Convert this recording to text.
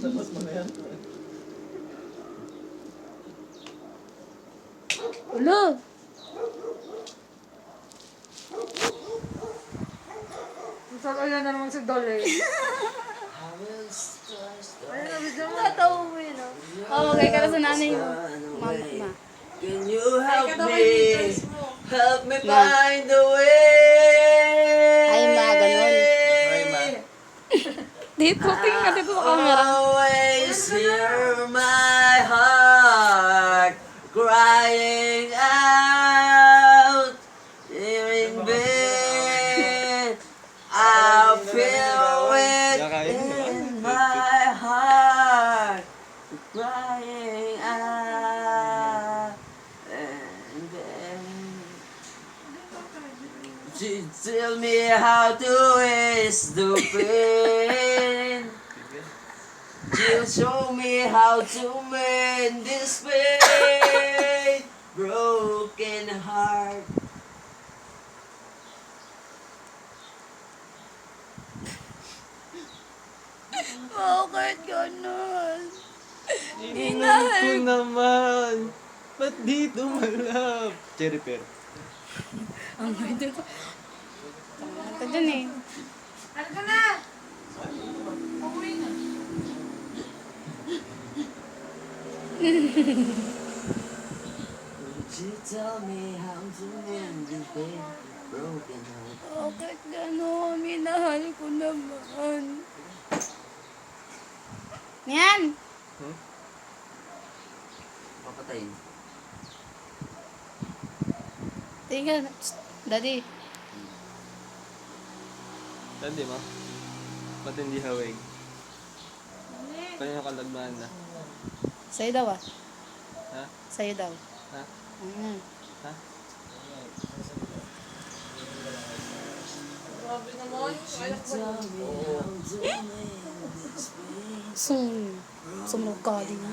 Tapos mga yan. Ulo! Saan na naman si Dolly? Tatawa mo yun, oh. Oh, magay ka na sa nanay mo. Ma. Can you help Ay, me? Joyce mo. Help me Ma. find the way. Ay, ma, ganun. Ay, ma. Dito, tingin ka dito sa camera. Always hear my heart crying out in vain. I feel it in my heart crying out in vain. Tell me how to ease the pain. You show me how to mend this pain. Broken heart. Bakit ganun? Inahal ko naman. Ba't dito malap? Cherry pear. Ang ganda ko. Ito dyan eh. Ano ka na? Umuwi na. Would you tell me how to mend this pain? Broken heart. Bakit ganun? Minahal ko naman. Yan! Papatayin. Tingnan. Psst, Daddy. Tandi mo? Ba't hindi hawig? Kanina kalagman na. Sa'yo daw ah. Ha? Sa'yo daw. Ha? Ha? Grabe naman. Ayak mo. Tell me how to mend this pain. Sumunog ka din.